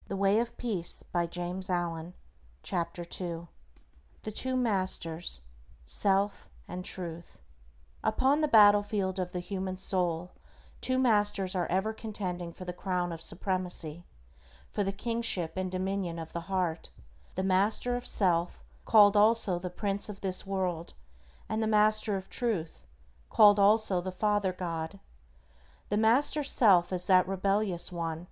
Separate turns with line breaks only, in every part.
The Way of Peace by James Allen. Chapter 2. The Two Masters, Self and Truth. Upon the battlefield of the human soul, two masters are ever contending for the crown of supremacy, for the kingship and dominion of the heart: the master of self, called also the prince of this world, and the master of truth, called also the Father God. The master self is that rebellious one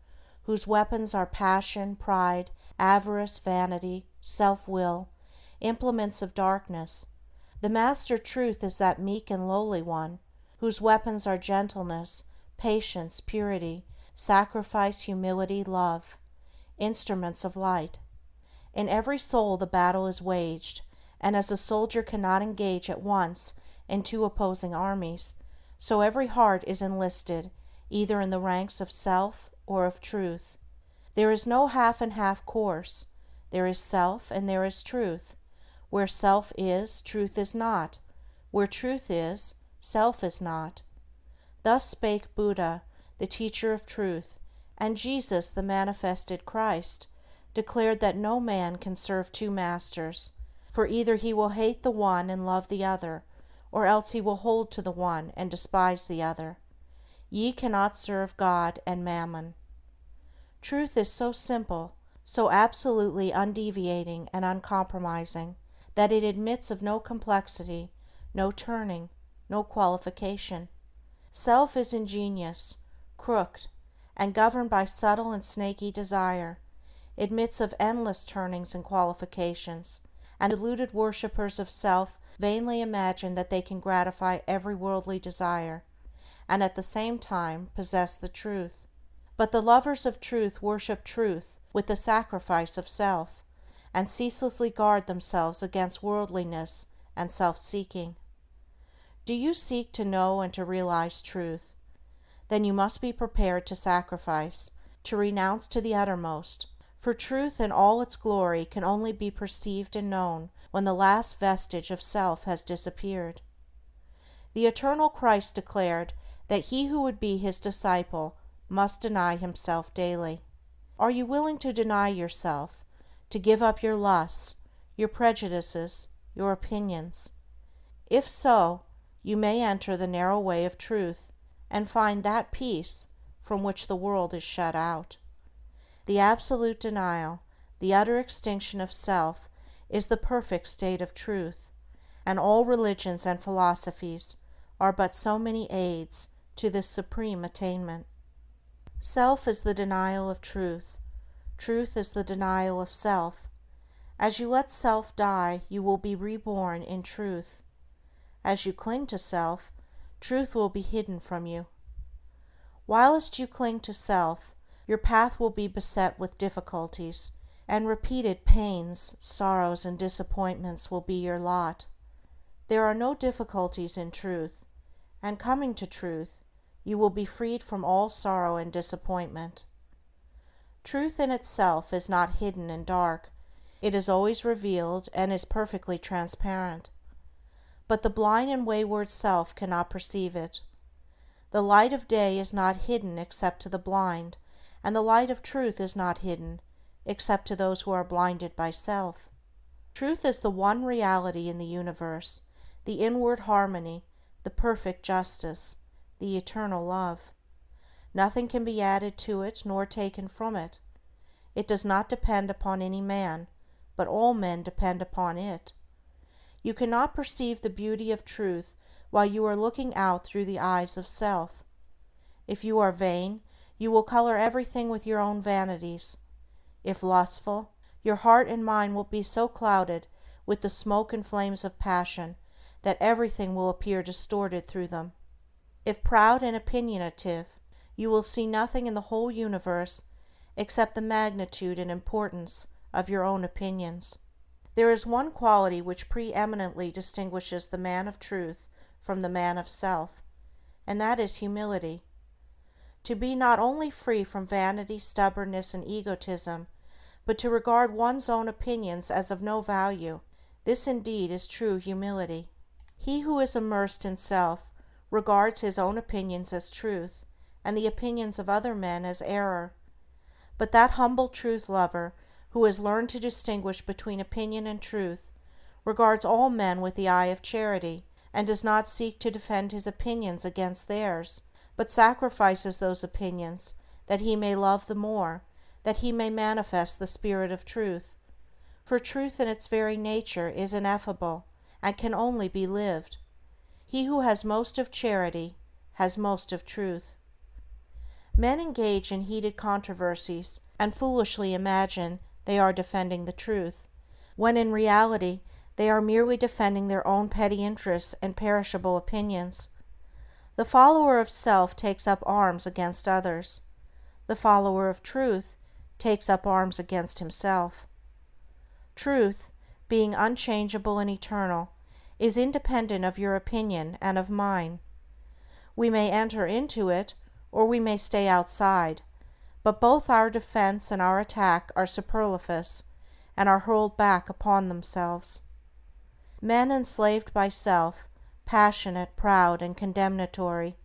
whose weapons are passion, pride, avarice, vanity, self-will, implements of darkness. The master truth is that meek and lowly one, whose weapons are gentleness, patience, purity, sacrifice, humility, love, instruments of light. In every soul the battle is waged, and as a soldier cannot engage at once in two opposing armies, so every heart is enlisted either in the ranks of self or of truth. There is no half and half course. There is self and there is truth. Where self is, truth is not. Where truth is, self is not. Thus spake Buddha, the teacher of truth, and Jesus, the manifested Christ, declared that no man can serve two masters, for either he will hate the one and love the other, or else he will hold to the one and despise the other. Ye cannot serve God and Mammon. Truth is so simple, so absolutely undeviating and uncompromising, that it admits of no complexity, no turning, no qualification. Self is ingenious, crooked, and governed by subtle and snaky desire, admits of endless turnings and qualifications, and deluded worshippers of self vainly imagine that they can gratify every worldly desire, and at the same time possess the truth. But the lovers of truth worship truth with the sacrifice of self, and ceaselessly guard themselves against worldliness and self-seeking. Do you seek to know and to realize truth? Then you must be prepared to sacrifice, to renounce to the uttermost, for truth in all its glory can only be perceived and known when the last vestige of self has disappeared. The eternal Christ declared that he who would be his disciple must deny himself daily. Are you willing to deny yourself, to give up your lusts, your prejudices, your opinions? If so, you may enter the narrow way of truth and find that peace from which the world is shut out. The absolute denial, the utter extinction of self, is the perfect state of truth, and all religions and philosophies are but so many aids to this supreme attainment. Self is the denial of truth. Truth is the denial of self. As you let self die, you will be reborn in truth. As you cling to self, truth will be hidden from you. Whilst you cling to self, your path will be beset with difficulties, and repeated pains, sorrows, and disappointments will be your lot. There are no difficulties in truth, and coming to truth, you will be freed from all sorrow and disappointment. Truth in itself is not hidden and dark. It is always revealed and is perfectly transparent. But the blind and wayward self cannot perceive it. The light of day is not hidden except to the blind, and the light of truth is not hidden except to those who are blinded by self. Truth is the one reality in the universe, the inward harmony, the perfect justice, the eternal love. Nothing can be added to it nor taken from it. It does not depend upon any man, but all men depend upon it. You cannot perceive the beauty of truth while you are looking out through the eyes of self. If you are vain, you will color everything with your own vanities. If lustful, your heart and mind will be so clouded with the smoke and flames of passion that everything will appear distorted through them. If proud and opinionative, you will see nothing in the whole universe except the magnitude and importance of your own opinions. There is one quality which preeminently distinguishes the man of truth from the man of self, and that is humility. To be not only free from vanity, stubbornness, and egotism, but to regard one's own opinions as of no value, this indeed is true humility. He who is immersed in self regards his own opinions as truth, and the opinions of other men as error. But that humble truth-lover, who has learned to distinguish between opinion and truth, regards all men with the eye of charity, and does not seek to defend his opinions against theirs, but sacrifices those opinions that he may love the more, that he may manifest the spirit of truth. For truth in its very nature is ineffable, and can only be lived. He who has most of charity has most of truth. Men engage in heated controversies and foolishly imagine they are defending the truth, when in reality they are merely defending their own petty interests and perishable opinions. The follower of self takes up arms against others. The follower of truth takes up arms against himself. Truth, being unchangeable and eternal, is independent of your opinion and of mine. We may enter into it, or we may stay outside, but both our defense and our attack are superfluous, and are hurled back upon themselves. Men enslaved by self, passionate, proud, and condemnatory,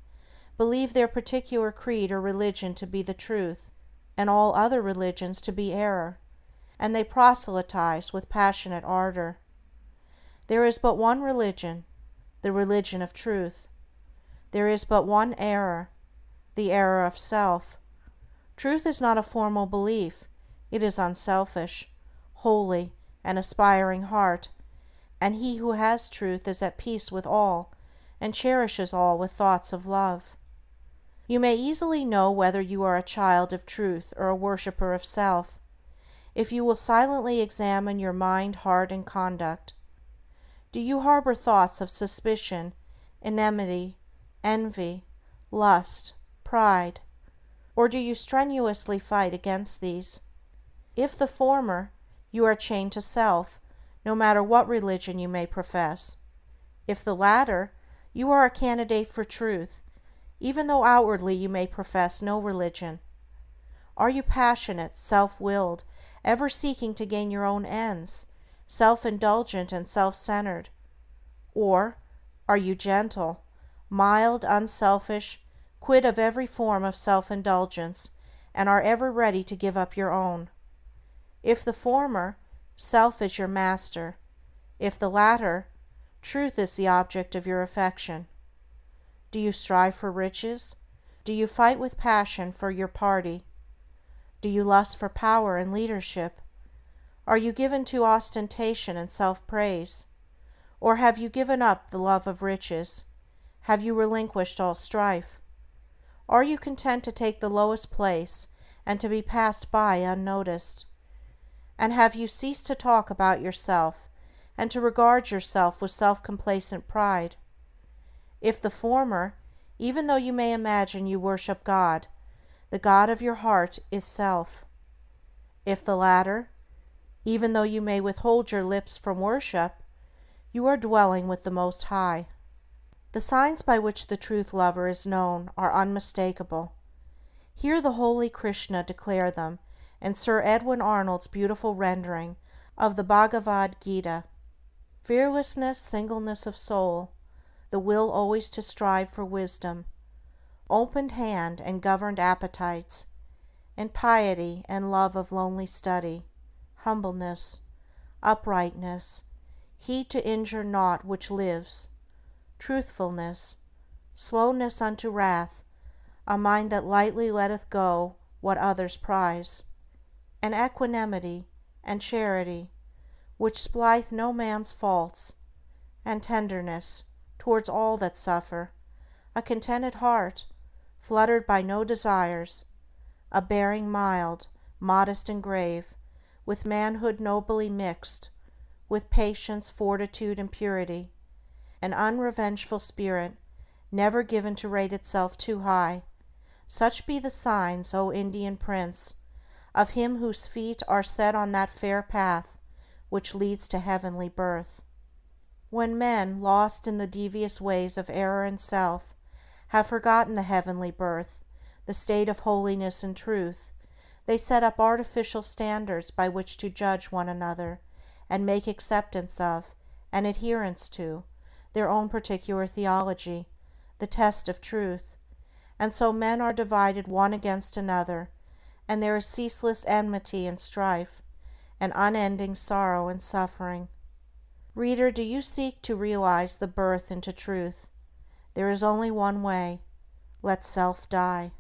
believe their particular creed or religion to be the truth, and all other religions to be error, and they proselytize with passionate ardor. There is but one religion, the religion of truth. There is but one error, the error of self. Truth is not a formal belief, it is unselfish, holy, and aspiring heart, and he who has truth is at peace with all, and cherishes all with thoughts of love. You may easily know whether you are a child of truth or a worshipper of self, if you will silently examine your mind, heart, and conduct. Do you harbor thoughts of suspicion, enmity, envy, lust, pride, or do you strenuously fight against these? If the former, you are chained to self, no matter what religion you may profess. If the latter, you are a candidate for truth, even though outwardly you may profess no religion. Are you passionate, self-willed, ever seeking to gain your own ends, self-indulgent and self-centered? Or are you gentle, mild, unselfish, quit of every form of self-indulgence, and are ever ready to give up your own? If the former, self is your master. If the latter, truth is the object of your affection. Do you strive for riches? Do you fight with passion for your party? Do you lust for power and leadership? Are you given to ostentation and self-praise? Or have you given up the love of riches? Have you relinquished all strife? Are you content to take the lowest place and to be passed by unnoticed? And have you ceased to talk about yourself and to regard yourself with self-complacent pride? If the former, even though you may imagine you worship God, the God of your heart is self. If the latter, even though you may withhold your lips from worship, you are dwelling with the Most High. The signs by which the truth lover is known are unmistakable. Hear the holy Krishna declare them in Sir Edwin Arnold's beautiful rendering of the Bhagavad Gita. Fearlessness, singleness of soul, the will always to strive for wisdom, opened hand and governed appetites, and piety and love of lonely study, humbleness, uprightness, heed to injure naught which lives, truthfulness, slowness unto wrath, a mind that lightly letteth go what others prize, and equanimity and charity, which splieth no man's faults, and tenderness towards all that suffer, a contented heart, fluttered by no desires, a bearing mild, modest and grave, with manhood nobly mixed, with patience, fortitude, and purity, an unrevengeful spirit, never given to rate itself too high. Such be the signs, O Indian Prince, of him whose feet are set on that fair path which leads to heavenly birth. When men, lost in the devious ways of error and self, have forgotten the heavenly birth, the state of holiness and truth, they set up artificial standards by which to judge one another, and make acceptance of, and adherence to, their own particular theology, the test of truth, and so men are divided one against another, and there is ceaseless enmity and strife, and unending sorrow and suffering. Reader, do you seek to realize the birth into truth? There is only one way. Let self die.